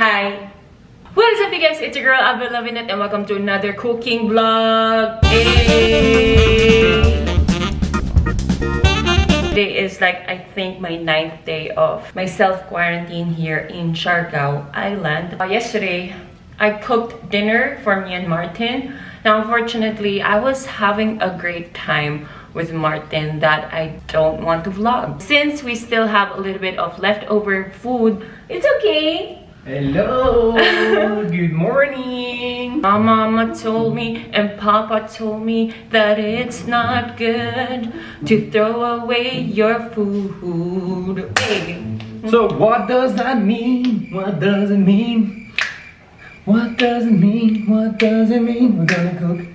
Hi! What is up you guys? It's your girl Avelovinit and welcome to another cooking vlog. Hey! Today is like I think my 9th day of my self-quarantine here in Siargao Island. Yesterday, I cooked dinner for me and Martin. Now unfortunately, I was having a great time with Martin that I don't want to vlog. Since we still have a little bit of leftover food, it's okay. Hello! Good morning! My mama told me and Papa told me that it's not good to throw away your food. Hey. So what does that mean? What does it mean? What does it mean? What does it mean? We're gonna cook.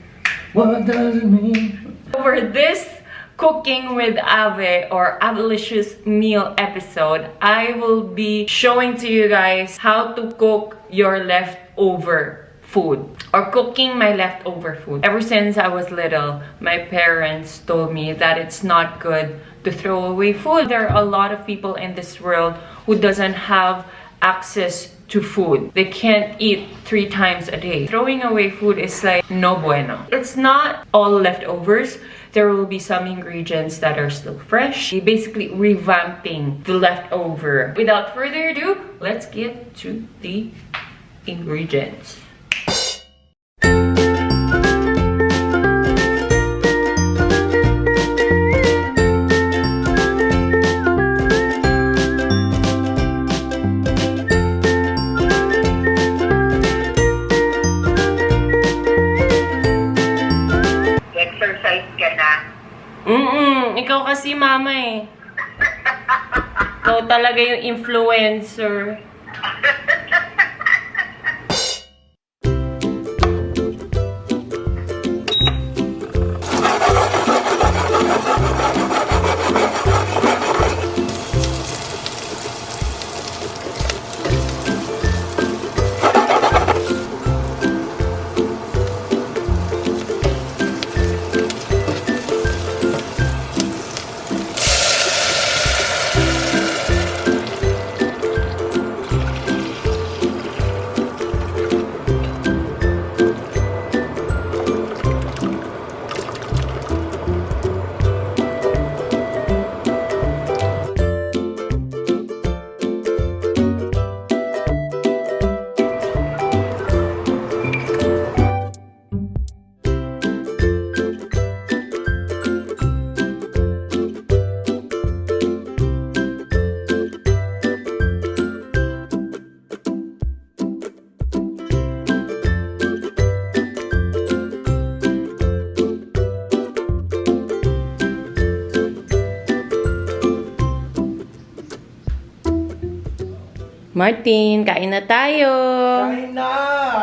What does it mean? For this Cooking with Ave or Avelicious meal episode, I will be showing to you guys how to cook your leftover food or cooking my leftover food. Ever since I was little, my parents told me that it's not good to throw away food. There are a lot of people in this world who doesn't have access to food. They can't eat 3 times a day. Throwing away food is like no bueno. It's not all leftovers. There will be some ingredients that are still fresh. Basically revamping the leftover. Without further ado, let's get to the ingredients. Ikaw kasi mama eh. Ikaw talaga yung influencer. Martin, kain na tayo! Kain na!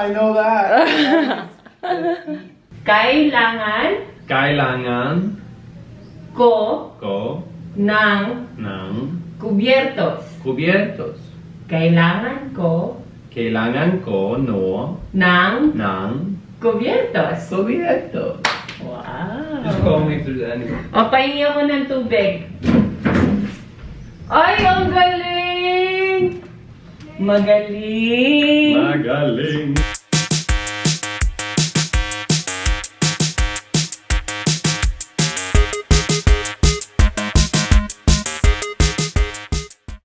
I know that! Kailangan ko ng kubiertos. Kailangan ko ng kubiertos. Wow! Just call me through the animal. O, pahingi ako ng tubig. Ay, ang galing! Magaling!